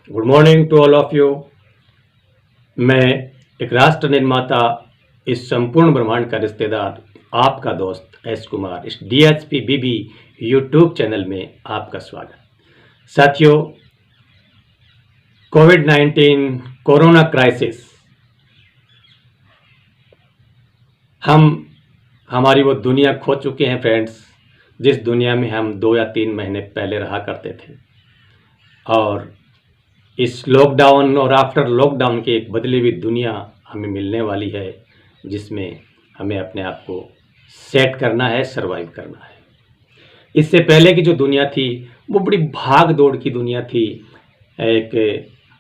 Good morning to all of you. मैं एक राष्ट्र निर्माता, इस संपूर्ण ब्रह्मांड का रिश्तेदार, आपका दोस्त एस कुमार, इस DHP BB यूट्यूब चैनल में आपका स्वागत। साथियों, कोविड-19 कोरोना क्राइसिस हमारी वो दुनिया खो चुके हैं फ्रेंड्स, जिस दुनिया में हम 2 या 3 महीने पहले रहा करते थे। और इस लॉकडाउन और आफ्टर लॉकडाउन की एक बदली हुई दुनिया हमें मिलने वाली है, जिसमें हमें अपने आप को सेट करना है, सरवाइव करना है। इससे पहले की जो दुनिया थी वो बड़ी भाग दौड़ की दुनिया थी। एक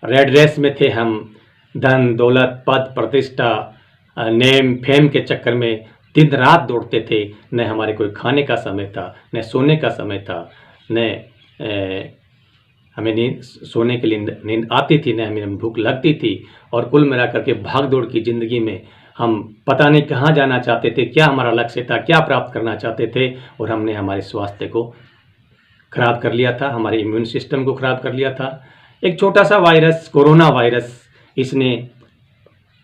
रेड रेस में थे हम, धन दौलत पद प्रतिष्ठा नेम फेम के चक्कर में दिन रात दौड़ते थे। न हमारे कोई खाने का समय था, न सोने का समय था, न हमें नींद सोने के लिए नींद आती थी, न हमें भूख लगती थी। और कुल मिलाकर के भाग दौड़ की ज़िंदगी में हम पता नहीं कहाँ जाना चाहते थे, क्या हमारा लक्ष्य था, क्या प्राप्त करना चाहते थे। और हमने हमारे स्वास्थ्य को खराब कर लिया था, हमारे इम्यून सिस्टम को खराब कर लिया था। एक छोटा सा वायरस, कोरोना वायरस, इसने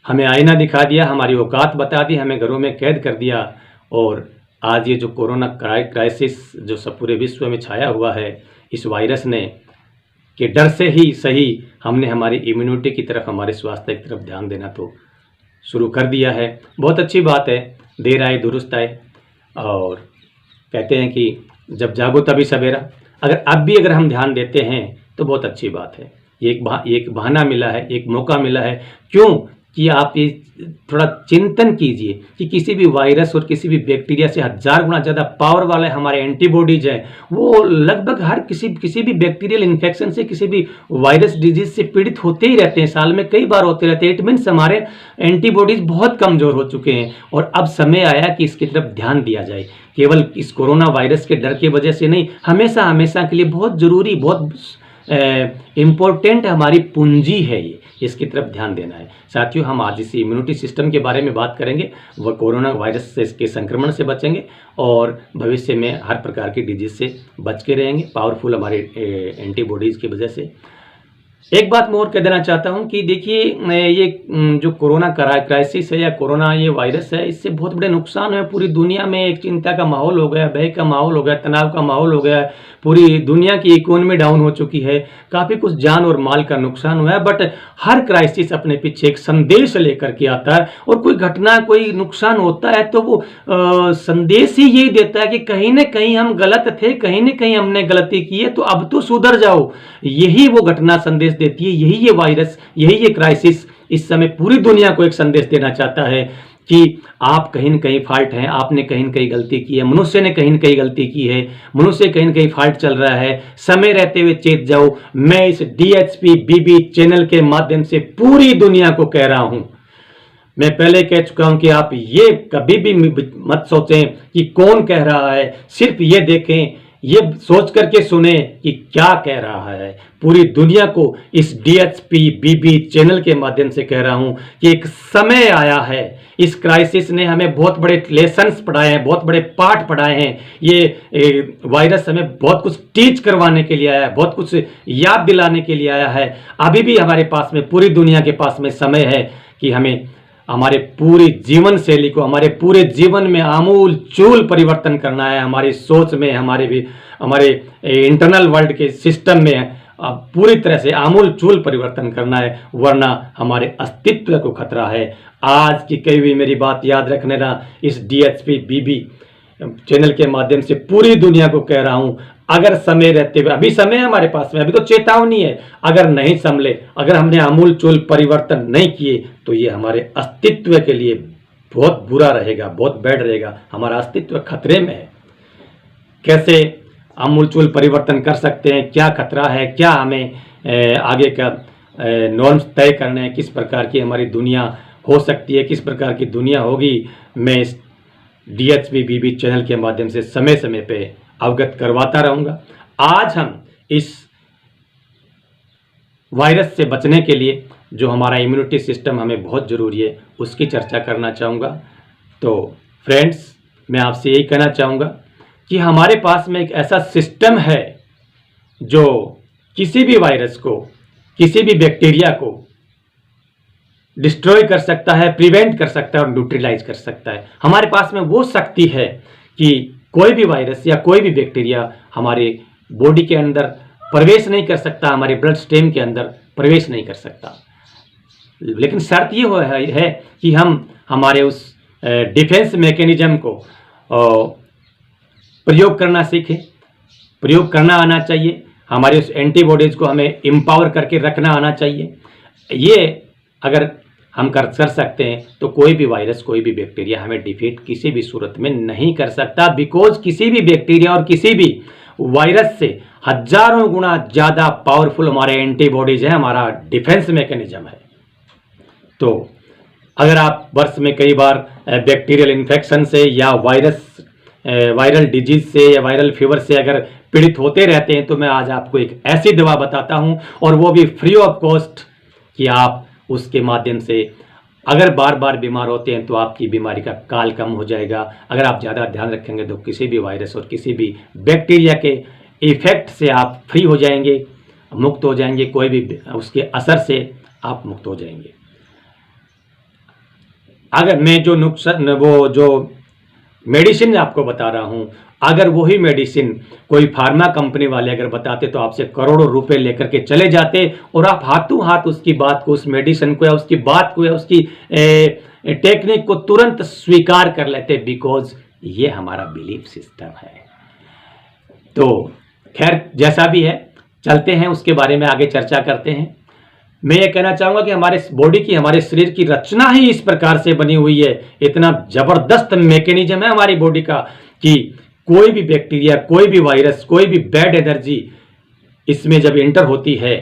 हमें आईना दिखा दिया, हमारी औकात बता दी, हमें घरों में कैद कर दिया। और आज ये जो कोरोना क्राइसिस जो सब पूरे विश्व में छाया हुआ है, इस वायरस ने के डर से ही सही हमने हमारी इम्यूनिटी की तरफ, हमारे स्वास्थ्य की तरफ ध्यान देना तो शुरू कर दिया है। बहुत अच्छी बात है, देर आए दुरुस्त आए। और कहते हैं कि जब जागो तभी सवेरा। अगर हम ध्यान देते हैं तो बहुत अच्छी बात है। ये एक बहाना मिला है, एक मौका मिला है। क्यों कि आप ये थोड़ा चिंतन कीजिए कि किसी भी वायरस और किसी भी बैक्टीरिया से 1000 गुना ज़्यादा पावर वाले हमारे एंटीबॉडीज हैं। वो लगभग हर किसी भी बैक्टीरियल इन्फेक्शन से, किसी भी वायरस डिजीज से पीड़ित होते ही रहते हैं, साल में कई बार होते रहते हैं। इट मीन्स हमारे एंटीबॉडीज बहुत कमज़ोर हो चुके हैं। और अब समय आया कि इसकी तरफ ध्यान दिया जाए। केवल इस कोरोना वायरस के डर की वजह से नहीं, हमेशा के लिए बहुत ज़रूरी, बहुत इम्पोर्टेंट हमारी पूंजी है ये, इसकी तरफ ध्यान देना है। साथियों, हम आज इसी इम्यूनिटी सिस्टम के बारे में बात करेंगे। वह कोरोना वायरस से, इसके संक्रमण से बचेंगे और भविष्य में हर प्रकार की डिजीज से बच के रहेंगे, पावरफुल हमारे एंटीबॉडीज़ की वजह से। एक बात मैं और कह देना चाहता हूं कि देखिए, ये जो कोरोना क्राइसिस है या कोरोना ये वायरस है, इससे बहुत बड़े नुकसान है। पूरी दुनिया में एक चिंता का माहौल हो गया, भय का माहौल हो गया, तनाव का माहौल हो गया। पूरी दुनिया की इकोनॉमी डाउन हो चुकी है, काफ़ी कुछ जान और माल का नुकसान हुआ है। बट हर क्राइसिस अपने पीछे एक संदेश लेकर के आता है। और कोई घटना, कोई नुकसान होता है तो वो संदेश ही यही देता है कि कहीं ना कहीं हम गलत थे, कहीं ना कहीं हमने गलती की है, तो अब तो सुधर जाओ। यही वो घटना संदेश देती है। यही ये वायरस, यही ये क्राइसिस इस समय पूरी दुनिया को एक संदेश देना चाहता है कि आप कहीं न कहीं फॉल्ट हैं, आपने कहीं न कहीं गलती की है, मनुष्य ने कहीं न कहीं गलती की है, मनुष्य कहीं न कहीं फॉल्ट चल रहा है। समय रहते हुए चेत जाओ। मैं इस DHP BB चैनल के माध्यम से पूरी दुनिया को कह रहा हूं। मैं पहले कह चुका हूं कि आप ये कभी भी मत सोचें कि कौन कह रहा है, सिर्फ ये देखें, ये सोच करके सुने कि क्या कह रहा है। पूरी दुनिया को इस DHP BB चैनल के माध्यम से कह रहा हूं कि एक समय आया है। इस क्राइसिस ने हमें बहुत बड़े लेसन्स पढ़ाए हैं, बहुत बड़े पाठ पढ़ाए हैं। ये वायरस हमें बहुत कुछ टीच करवाने के लिए आया है, बहुत कुछ याद दिलाने के लिए आया है। अभी भी हमारे पास में, पूरी दुनिया के पास में समय है कि हमें हमारे पूरी जीवन शैली को, हमारे पूरे जीवन में आमूल चूल परिवर्तन करना है। हमारी सोच में, हमारे इंटरनल वर्ल्ड के सिस्टम में पूरी तरह से आमूल चूल परिवर्तन करना है, वरना हमारे अस्तित्व को खतरा है। आज की कही हुई मेरी बात याद रखने ना, इस DHP BB चैनल के माध्यम से पूरी दुनिया को कह रहा हूं, अगर समय रहते हुए, अभी समय है हमारे पास में, अभी तो चेतावनी है, अगर नहीं संभले, अगर हमने आमूल चूल परिवर्तन नहीं किए, तो ये हमारे अस्तित्व के लिए बहुत बुरा रहेगा, बहुत बैड रहेगा। हमारा अस्तित्व खतरे में है। कैसे आमूल चूल परिवर्तन कर सकते हैं, क्या खतरा है, क्या हमें आगे का नॉर्म्स तय करने हैं, किस प्रकार की हमारी दुनिया हो सकती है, किस प्रकार की दुनिया होगी, मैं इस DHP BB चैनल के माध्यम से समय समय पे अवगत करवाता रहूँगा। आज हम इस वायरस से बचने के लिए जो हमारा इम्यूनिटी सिस्टम हमें बहुत ज़रूरी है, उसकी चर्चा करना चाहूँगा। तो फ्रेंड्स, मैं आपसे यही कहना चाहूँगा कि हमारे पास में एक ऐसा सिस्टम है जो किसी भी वायरस को किसी भी बैक्टीरिया को डिस्ट्रॉय कर सकता है, प्रिवेंट कर सकता है और न्यूट्रलाइज कर सकता है। हमारे पास में वो शक्ति है कि कोई भी वायरस या कोई भी बैक्टीरिया हमारे बॉडी के अंदर प्रवेश नहीं कर सकता, हमारे ब्लड स्ट्रीम के अंदर प्रवेश नहीं कर सकता। लेकिन शर्त ये है कि हम हमारे उस डिफेंस मैकेनिज्म को प्रयोग करना सीखें, प्रयोग करना आना चाहिए। हमारे उस एंटीबॉडीज को हमें एम्पावर करके रखना आना चाहिए। ये अगर हम कर सकते हैं तो कोई भी वायरस, कोई भी बैक्टीरिया हमें डिफीट किसी भी सूरत में नहीं कर सकता, बिकॉज किसी भी बैक्टीरिया और किसी भी वायरस से हजारों गुना ज़्यादा पावरफुल हमारे एंटीबॉडीज हैं, हमारा डिफेंस मैकेनिज्म है। तो अगर आप वर्ष में कई बार बैक्टीरियल इन्फेक्शन से या वायरल डिजीज से या वायरल फीवर से अगर पीड़ित होते रहते हैं, तो मैं आज आपको एक ऐसी दवा बताता हूं, और वो भी फ्री ऑफ कॉस्ट, कि आप उसके माध्यम से अगर बार बार बीमार होते हैं तो आपकी बीमारी का काल कम हो जाएगा। अगर आप ज़्यादा ध्यान रखेंगे तो किसी भी वायरस और किसी भी बैक्टीरिया के इफेक्ट से आप फ्री हो जाएंगे, मुक्त हो जाएंगे, कोई भी उसके असर से आप मुक्त हो जाएंगे। अगर मैं जो मेडिसिन आपको बता रहा हूं, अगर वही मेडिसिन कोई फार्मा कंपनी वाले अगर बताते तो आपसे करोड़ों रुपए लेकर के चले जाते, और आप हाथों हाथ उसकी बात को, उस मेडिसिन को या उसकी बात को या उसकी टेक्निक को तुरंत स्वीकार कर लेते, बिकॉज ये हमारा बिलीफ सिस्टम है। तो खैर, जैसा भी है, चलते हैं उसके बारे में आगे चर्चा करते हैं। मैं ये कहना चाहूँगा कि हमारे बॉडी की, हमारे शरीर की रचना ही इस प्रकार से बनी हुई है, इतना ज़बरदस्त मैकेनिज्म है हमारी बॉडी का, कि कोई भी बैक्टीरिया, कोई भी वायरस, कोई भी बैड एनर्जी इसमें जब इंटर होती है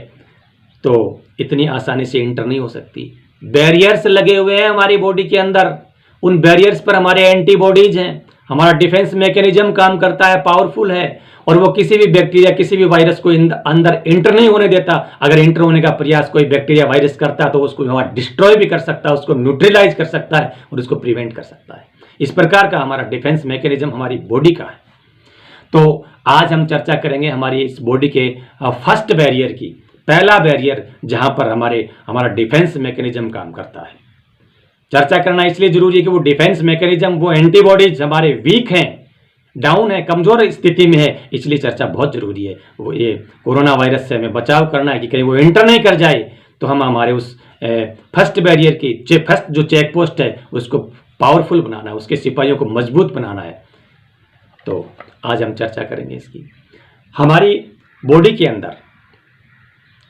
तो इतनी आसानी से इंटर नहीं हो सकती। बैरियर्स लगे हुए हैं हमारी बॉडी के अंदर, उन बैरियर्स पर हमारे एंटीबॉडीज हैं, हमारा डिफेंस मैकेनिज्म काम करता है, पावरफुल है, और वो किसी भी बैक्टीरिया, किसी भी वायरस को अंदर इंटर नहीं होने देता। अगर इंटर होने का प्रयास कोई बैक्टीरिया, वायरस करता है तो उसको डिस्ट्रॉय भी कर सकता है, उसको न्यूट्रलाइज कर सकता है और उसको प्रिवेंट कर सकता है। इस प्रकार का हमारा डिफेंस मैकेनिज्म हमारी बॉडी का है। तो आज हम चर्चा करेंगे हमारी इस बॉडी के फर्स्ट बैरियर की, पहला बैरियर जहां पर हमारा डिफेंस मैकेनिज्म काम करता है। चर्चा करना इसलिए जरूरी है कि वो डिफेंस मैकेनिज्म, वो एंटीबॉडीज हमारे वीक हैं, डाउन है, कमजोर स्थिति में है, इसलिए चर्चा बहुत जरूरी है। वो ये कोरोना वायरस से हमें बचाव करना है कि कहीं वो एंटर नहीं कर जाए, तो हम हमारे उस फर्स्ट बैरियर की फर्स्ट जो चेक पोस्ट है उसको पावरफुल बनाना है, उसके सिपाहियों को मजबूत बनाना है। तो आज हम चर्चा करेंगे इसकी। हमारी बॉडी के अंदर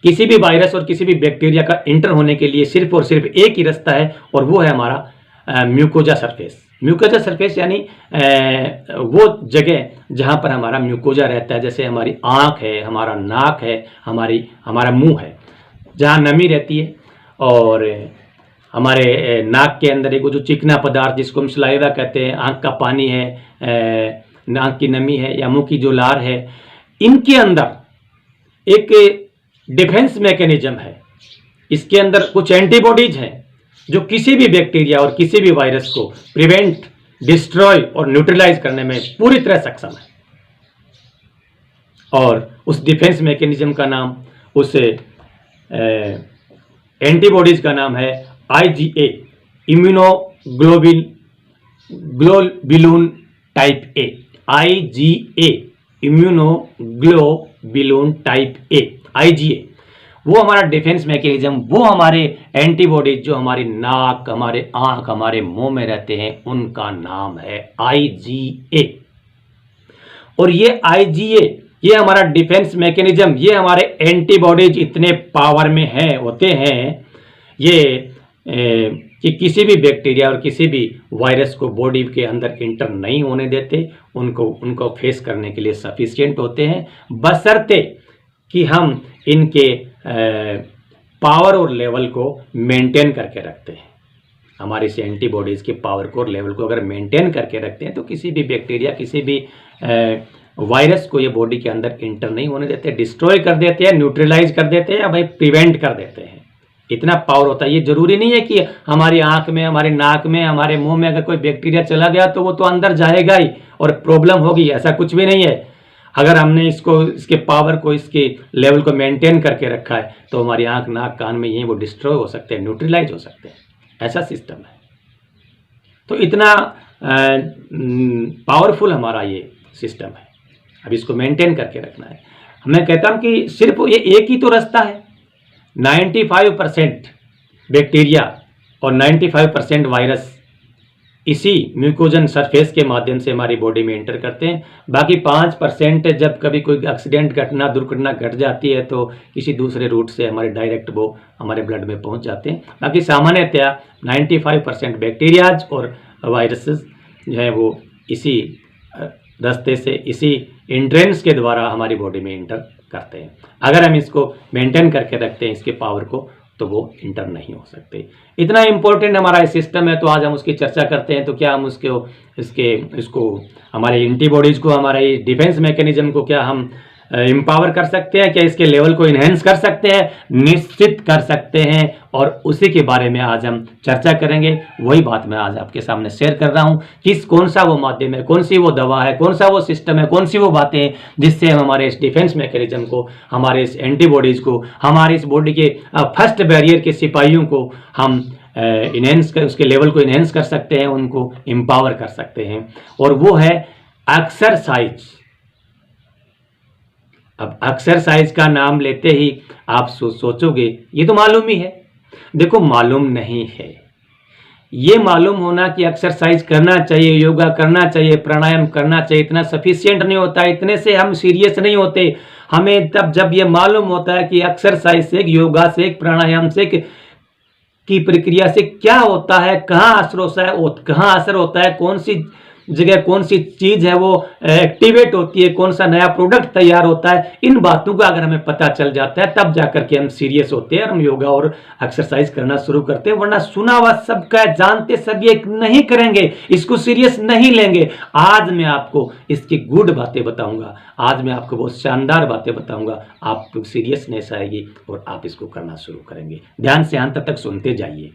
किसी भी वायरस और किसी भी बैक्टीरिया का इंटर होने के लिए सिर्फ और सिर्फ एक ही रास्ता है, और वो है हमारा म्यूकोजा सरफेस। म्यूकोजा सरफेस यानी वो जगह जहाँ पर हमारा म्यूकोजा रहता है, जैसे हमारी आँख है, हमारा नाक है, हमारा मुंह है, जहाँ नमी रहती है, और हमारे नाक के अंदर एक जो चिकना पदार्थ जिसको हम सलाइवा कहते हैं, आँख का पानी है, नाक की नमी है या मुंह की जो लार है, इनके अंदर एक डिफेंस मैकेनिज्म है। इसके अंदर कुछ एंटीबॉडीज हैं जो किसी भी बैक्टीरिया और किसी भी वायरस को प्रिवेंट, डिस्ट्रॉय और न्यूट्रलाइज करने में पूरी तरह सक्षम है। और उस डिफेंस मैकेनिज्म का नाम, उस एंटीबॉडीज का नाम है IgA, immunoglobulin type A. IgA, immunoglobulin type A, IgA, वो हमारा डिफेंस मैकेनिज्म, वो हमारे एंटीबॉडीज जो हमारी नाक, हमारे आंख, हमारे मुंह में रहते हैं, उनका नाम है IgA। और ये IgA, ये हमारा डिफेंस मैकेनिज्म, ये हमारे एंटीबॉडीज इतने पावर में होते हैं ये कि किसी भी बैक्टीरिया और किसी भी वायरस को बॉडी के अंदर इंटर नहीं होने देते, उनको फेस करने के लिए सफिशिएंट होते हैं, बशर्ते कि हम इनके पावर और लेवल को मेंटेन करके रखते हैं। हमारे इस एंटीबॉडीज के पावर को और लेवल को अगर मेंटेन करके रखते हैं तो किसी भी बैक्टीरिया, किसी भी वायरस को ये बॉडी के अंदर इंटर नहीं होने देते, डिस्ट्रॉय कर देते हैं, न्यूट्रलाइज कर देते हैं, या भाई प्रिवेंट कर देते हैं। इतना पावर होता है। ये जरूरी नहीं है कि हमारी आंख में, हमारे नाक में, हमारे मुंह में अगर कोई बैक्टीरिया चला गया तो वो तो अंदर जाएगा ही और प्रॉब्लम होगी, ऐसा कुछ भी नहीं है। अगर हमने इसके पावर को, इसके लेवल को मेंटेन करके रखा है तो हमारी आँख, नाक, कान में ये वो डिस्ट्रॉय हो सकते हैं, न्यूट्रलाइज हो सकते हैं। ऐसा सिस्टम है। तो इतना पावरफुल हमारा ये सिस्टम है। अब इसको मेंटेन करके रखना है। मैं कहता हूँ कि सिर्फ ये एक ही तो रास्ता है। 95% बैक्टीरिया और 95% वायरस इसी म्यूकोजन सरफेस के माध्यम से हमारी बॉडी में एंटर करते हैं। बाकी 5% जब कभी कोई एक्सीडेंट, दुर्घटना घट जाती है तो किसी दूसरे रूट से हमारे डायरेक्ट वो हमारे ब्लड में पहुंच जाते हैं। बाकी सामान्यतया 95% बैक्टीरियाज और वायरसेस जो है वो इसी रास्ते से, इसी एंट्रेंस के द्वारा हमारी बॉडी में एंटर करते हैं। अगर हम इसको मेंटेन करके रखते हैं, इसके पावर को, तो वो इंटर नहीं हो सकते। इतना इम्पोर्टेंट हमारा सिस्टम है, तो आज हम उसकी चर्चा करते हैं। तो क्या हम इसको हमारे एंटीबॉडीज को, हमारे डिफेंस मैकेनिज्म को क्या हम एम्पावर कर सकते हैं? क्या इसके लेवल को इन्हेंस कर सकते हैं? निश्चित कर सकते हैं, और उसी के बारे में आज हम चर्चा करेंगे। वही बात मैं आज आपके सामने शेयर कर रहा हूं कि कौन सा वो माध्यम है, कौन सी वो दवा है, कौन सा वो सिस्टम है, कौन सी वो बातें हैं जिससे हम हमारे इस डिफेंस मैकेनिज्म को, हमारे इस एंटीबॉडीज को, हमारे इस बॉडी के फर्स्ट बैरियर के सिपाहियों को हम उसके लेवल को इन्हेंस कर सकते हैं, उनको एम्पावर कर सकते हैं। और वो है एक्सरसाइज। अब एक्सरसाइज का नाम लेते ही आप सोचोगे ये तो मालूम ही है। देखो, मालूम नहीं है। ये मालूम होना कि एक्सरसाइज करना चाहिए, योगा करना चाहिए, प्राणायाम करना चाहिए, इतना सफिशिएंट नहीं होता। इतने से हम सीरियस नहीं होते। हमें तब जब ये मालूम होता है कि एक्सरसाइज से, योगा से, प्राणायाम से की प्रक्रिया से क्या होता है, कहाँ असर होता है, कौन सी जगह कौन सी चीज है वो एक्टिवेट होती है, कौन सा नया प्रोडक्ट तैयार होता है, इन बातों का अगर हमें पता चल जाता है तब जाकर के हम सीरियस होते हैं और हम योगा और एक्सरसाइज करना शुरू करते हैं। वरना सुना हुआ सबका, जानते सब ये नहीं करेंगे, इसको सीरियस नहीं लेंगे। आज मैं आपको इसकी गुड बातें बताऊंगा, आज मैं आपको बहुत शानदार बातें बताऊंगा, आपको सीरियसनेस आएगी और आप इसको करना शुरू करेंगे। ध्यान से अंत तक सुनते जाइए।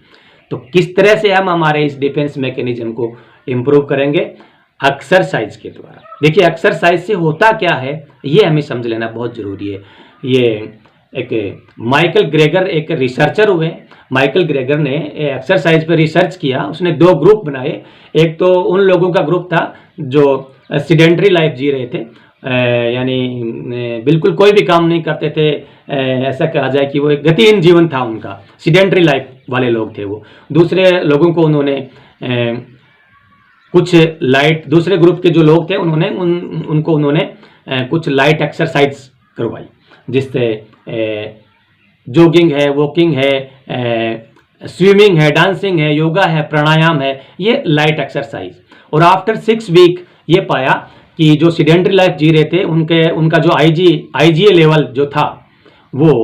तो किस तरह से हम हमारे इस डिफेंस मैकेनिज्म को इंप्रूव करेंगे? एक्सरसाइज के द्वारा। देखिए, एक्सरसाइज से होता क्या है ये हमें समझ लेना बहुत जरूरी है। ये एक माइकल ग्रेगर एक रिसर्चर हुए। माइकल ग्रेगर ने एक्सरसाइज पे रिसर्च किया। उसने 2 ग्रुप बनाए। एक तो उन लोगों का ग्रुप था जो सीडेंटरी लाइफ जी रहे थे, यानी बिल्कुल कोई भी काम नहीं करते थे। ऐसा कहा जाए कि वो एक गतिहीन जीवन था उनका, सीडेंटरी लाइफ वाले लोग थे वो। दूसरे लोगों को उन्होंने कुछ लाइट, दूसरे ग्रुप के जो लोग थे उनको उन्होंने कुछ लाइट एक्सरसाइज करवाई, जिससे जॉगिंग है, वॉकिंग है, स्विमिंग है, डांसिंग है, योगा है, प्राणायाम है, ये लाइट एक्सरसाइज। और आफ्टर 6 वीक ये पाया कि जो सीडेंटरी लाइफ जी रहे थे उनका जो आईजीए लेवल जो था वो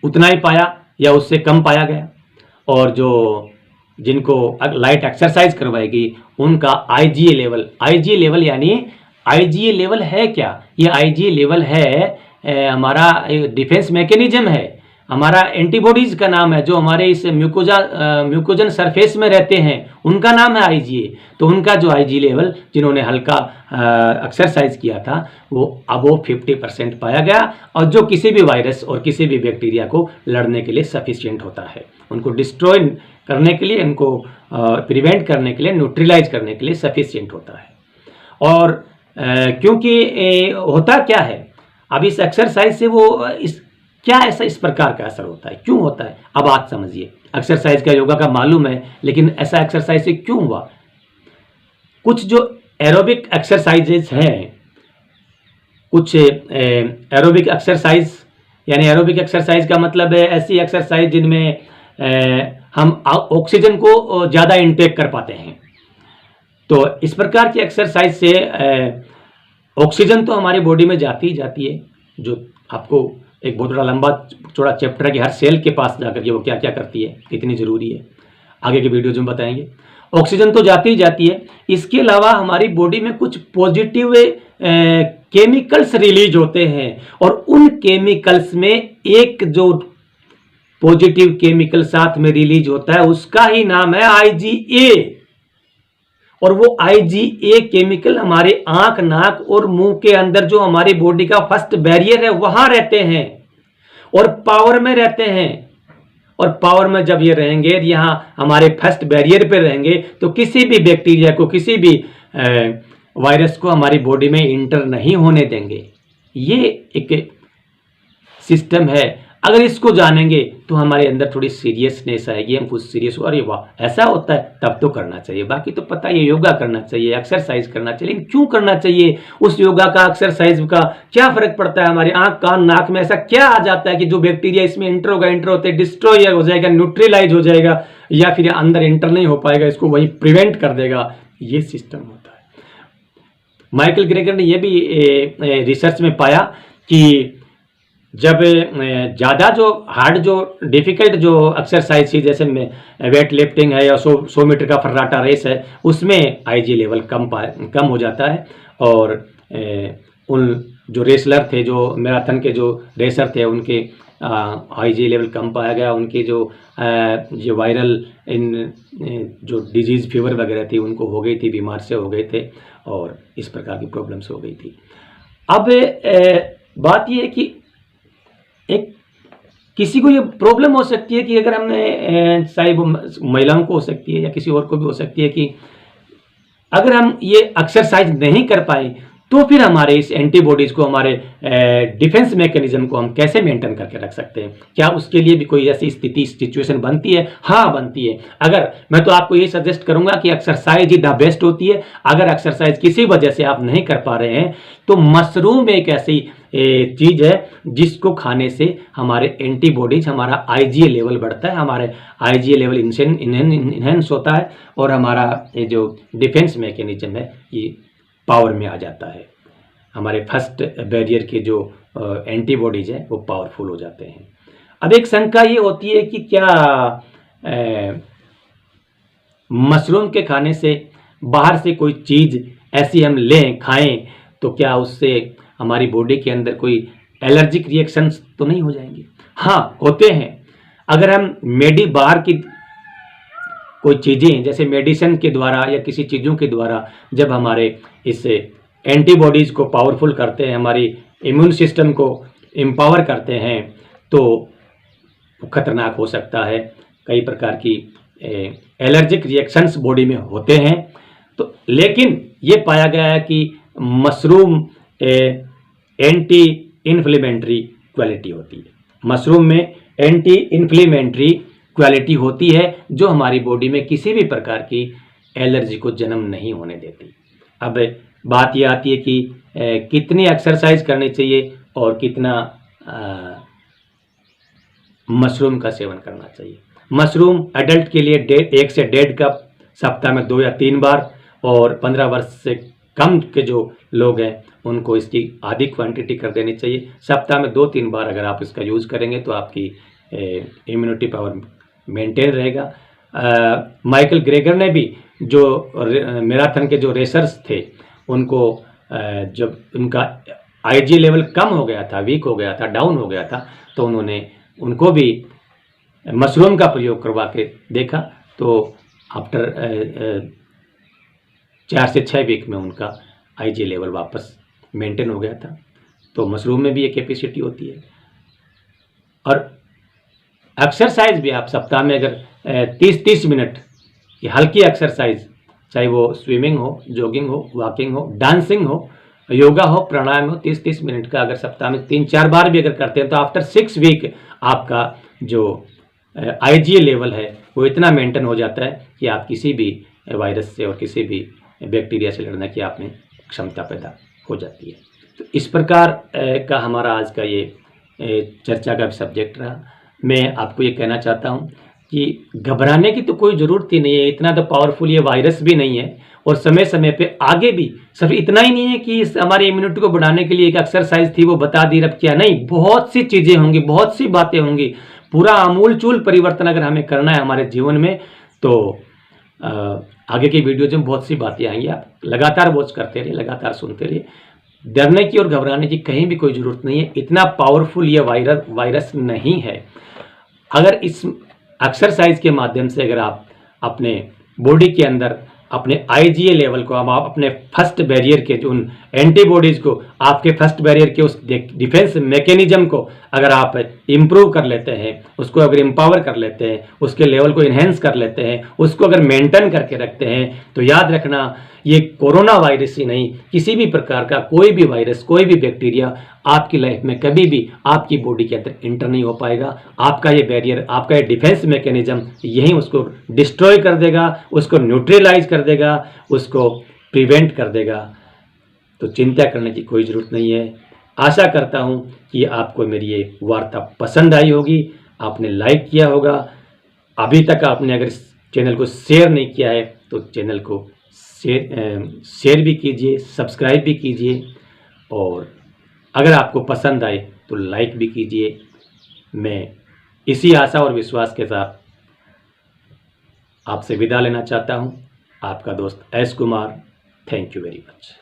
उतना ही पाया या उससे कम पाया गया। और जो जिनको लाइट एक्सरसाइज करवाएगी उनका आईजीए लेवल यानी आईजीए लेवल है क्या? ये आईजीए लेवल है हमारा डिफेंस मैकेनिज्म है, हमारा एंटीबॉडीज का नाम है, जो हमारे इस म्यूकोजन सरफेस में रहते हैं उनका नाम है आईजीए। तो उनका जो आईजीए लेवल, जिन्होंने हल्का एक्सरसाइज किया था, वो अबोव 50% पाया गया, और जो किसी भी वायरस और किसी भी बैक्टीरिया को लड़ने के लिए सफिशिएंट होता है, उनको डिस्ट्रॉय करने के लिए, उनको प्रिवेंट करने के लिए, न्यूट्रलाइज करने के लिए सफिशिएंट होता है। और क्योंकि होता क्या है, अब इस एक्सरसाइज से वो क्या ऐसा इस प्रकार का असर होता है, क्यों होता है? अब आप समझिए। एक्सरसाइज का, योगा का मालूम है, लेकिन ऐसा एक्सरसाइज से क्यों हुआ? कुछ जो एरोबिक एक्सरसाइजेज हैं, कुछ एरोबिक एक्सरसाइज, यानी एरोबिक एक्सरसाइज का मतलब है ऐसी एक्सरसाइज जिनमें हम ऑक्सीजन को ज़्यादा इनटेक कर पाते हैं। तो इस प्रकार की एक्सरसाइज से ऑक्सीजन तो हमारी बॉडी में जाती ही जाती है, जो आपको एक बहुत बड़ा लंबा चौड़ा चैप्टर है कि हर सेल के पास जाकर के वो क्या क्या करती है, कितनी ज़रूरी है, आगे के वीडियोज में बताएंगे। ऑक्सीजन तो जाती ही जाती है, इसके अलावा हमारी बॉडी में कुछ पॉजिटिव केमिकल्स रिलीज होते हैं, और उन केमिकल्स में एक जो पॉजिटिव केमिकल साथ में रिलीज होता है उसका ही नाम है आईजीए। और वो IgA केमिकल हमारे आंख, नाक और मुंह के अंदर जो हमारी बॉडी का फर्स्ट बैरियर है वहां रहते हैं और पावर में रहते हैं। और पावर में जब ये रहेंगे, यहाँ हमारे फर्स्ट बैरियर पे रहेंगे, तो किसी भी बैक्टीरिया को, किसी भी वायरस को हमारी बॉडी में इंटर नहीं होने देंगे। ये एक सिस्टम है। अगर इसको जानेंगे तो हमारे अंदर थोड़ी सीरियसनेस आएगी, हम कुछ सीरियस हो, अरे वाह ऐसा होता है, तब तो करना चाहिए। बाकी तो पता है, योगा करना चाहिए, एक्सरसाइज करना चाहिए, लेकिन क्यों करना चाहिए? उस योगा का, एक्सरसाइज का क्या फर्क पड़ता है? हमारे आंख, कान, नाक में ऐसा क्या आ जाता है कि जो बैक्टीरिया इसमें इंटर होते डिस्ट्रॉय हो जाएगा, न्यूट्रलाइज हो जाएगा, या फिर अंदर इंटर नहीं हो पाएगा, इसको वही प्रिवेंट कर देगा। ये सिस्टम होता है। माइकल ग्रेगर ने यह भी रिसर्च में पाया कि जब ज़्यादा जो हार्ड, जो डिफ़िकल्ट जो एक्सरसाइज थी, जैसे वेट लिफ्टिंग है या 100 मीटर का फर्राटा रेस है, उसमें IG लेवल कम हो जाता है। और उन जो रेसलर थे, जो मैराथन के जो रेसर थे, उनके IG लेवल कम पाया गया। उनकी जो वायरल जो डिजीज़, फीवर वगैरह थी, उनको हो गई थी, बीमार से हो गए थे, और इस प्रकार की प्रॉब्लम्स हो गई थी। अब बात यह है कि एक किसी को ये प्रॉब्लम हो सकती है कि अगर हमने, चाहे वो महिलाओं को हो सकती है या किसी और को भी हो सकती है, कि अगर हम ये एक्सरसाइज नहीं कर पाए तो फिर हमारे इस एंटीबॉडीज को, हमारे डिफेंस मैकेनिज्म को हम कैसे मेंटेन करके रख सकते हैं? क्या उसके लिए भी कोई ऐसी सिचुएशन बनती है? हाँ, बनती है। अगर मैं तो आपको ये सजेस्ट करूंगा कि एक्सरसाइज ही द बेस्ट होती है। अगर एक्सरसाइज किसी वजह से आप नहीं कर पा रहे हैं तो मशरूम एक ऐसी चीज है जिसको खाने से हमारे एंटीबॉडीज, हमारा IgA लेवल बढ़ता है, हमारे IgA लेवल इनहेंस होता है, और हमारा ये जो डिफेंस मैकेनिज्म है ये पावर में आ जाता है। हमारे फर्स्ट बैरियर के जो एंटीबॉडीज हैं वो पावरफुल हो जाते हैं। अब एक शंका ये होती है कि क्या मशरूम के खाने से, बाहर से कोई चीज़ ऐसी हम लें, खाएं, तो क्या उससे हमारी बॉडी के अंदर कोई एलर्जिक रिएक्शंस तो नहीं हो जाएंगे? हाँ, होते हैं। अगर हम बाहर की कोई चीज़ें, जैसे मेडिसिन के द्वारा या किसी चीज़ों के द्वारा जब हमारे इस एंटीबॉडीज़ को पावरफुल करते हैं, हमारी इम्यून सिस्टम को एम्पावर करते हैं, तो खतरनाक हो सकता है। कई प्रकार की एलर्जिक रिएक्शंस बॉडी में होते हैं। तो लेकिन ये पाया गया है कि मशरूम एंटी इन्फ्लेमेटरी क्वालिटी होती है। मशरूम में एंटी इन्फ्लेमेटरी क्वालिटी होती है जो हमारी बॉडी में किसी भी प्रकार की एलर्जी को जन्म नहीं होने देती। अब बात ये आती है कि कितनी एक्सरसाइज करनी चाहिए और कितना मशरूम का सेवन करना चाहिए। मशरूम एडल्ट के लिए 1 से 1.5 कप सप्ताह में 2 या 3 बार, और 15 वर्ष से कम के जो लोग हैं उनको इसकी आधी क्वांटिटी कर देनी चाहिए। सप्ताह में 2-3 बार अगर आप इसका यूज़ करेंगे तो आपकी इम्यूनिटी पावर मेंटेन रहेगा। माइकल ग्रेगर ने भी, जो मैराथन के जो रेसर्स थे, उनको जब उनका IG लेवल कम हो गया था, वीक हो गया था, डाउन हो गया था, तो उनको भी मशरूम का प्रयोग करवा के देखा, तो आफ्टर 4 से 6 वीक में उनका IG लेवल वापस मेंटेन हो गया था। तो मशरूम में भी एक कैपेसिटी होती है। और एक्सरसाइज भी आप सप्ताह में अगर 30-30 मिनट की हल्की एक्सरसाइज, चाहे वो स्विमिंग हो, जॉगिंग हो, वॉकिंग हो, डांसिंग हो, योगा हो, प्राणायाम हो, 30-30 मिनट का अगर सप्ताह में 3-4 बार भी अगर करते हैं तो आफ्टर 6 वीक आपका जो IgA लेवल है वो इतना मेंटेन हो जाता है कि आप किसी भी वायरस से और किसी भी बैक्टीरिया से लड़ने की आप में क्षमता पैदा हो जाती है। तो इस प्रकार का हमारा आज का ये चर्चा का सब्जेक्ट रहा। मैं आपको ये कहना चाहता हूँ कि घबराने की तो कोई ज़रूरत ही नहीं है। इतना तो पावरफुल ये वायरस भी नहीं है, और समय समय पे आगे भी सिर्फ इतना ही नहीं है कि हमारी इम्यूनिटी को बढ़ाने के लिए एक एक्सरसाइज थी वो बता दी, अब क्या नहीं, बहुत सी चीज़ें होंगी, बहुत सी बातें होंगी। पूरा आमूल-चूल परिवर्तन अगर हमें करना है हमारे जीवन में, तो आगे की वीडियोज में बहुत सी बातें आएंगी। आप लगातार वॉच करते रहिए, लगातार सुनते रहिए। डरने की और घबराने की कहीं भी कोई ज़रूरत नहीं है। इतना पावरफुल ये वायरस नहीं है। अगर इस एक्सरसाइज के माध्यम से अगर आप अपने बॉडी के अंदर अपने IgA लेवल को, आप अपने फर्स्ट बैरियर के जो उन एंटीबॉडीज़ को, आपके फर्स्ट बैरियर के उस डिफेंस मैकेनिज्म को अगर आप इम्प्रूव कर लेते हैं, उसको अगर एम्पावर कर लेते हैं, उसके लेवल को इन्हेंस कर लेते हैं, उसको अगर मेंटेन करके रखते हैं, तो याद रखना ये कोरोना वायरस ही नहीं, किसी भी प्रकार का कोई भी वायरस, कोई भी बैक्टीरिया आपकी लाइफ में कभी भी आपकी बॉडी के अंदर इंटर नहीं हो पाएगा। आपका ये बैरियर, आपका ये डिफेंस मैकेनिज्म यहीं उसको डिस्ट्रॉय कर देगा, उसको न्यूट्रलाइज कर देगा, उसको प्रिवेंट कर देगा। तो चिंता करने की कोई ज़रूरत नहीं है। आशा करता हूँ कि आपको मेरी ये वार्ता पसंद आई होगी, आपने लाइक किया होगा। अभी तक आपने अगर इस चैनल को शेयर नहीं किया है तो चैनल को शेयर भी कीजिए, सब्सक्राइब भी कीजिए, और अगर आपको पसंद आए तो लाइक भी कीजिए। मैं इसी आशा और विश्वास के साथ आपसे विदा लेना चाहता हूं। आपका दोस्त S Kumar. Thank you very much.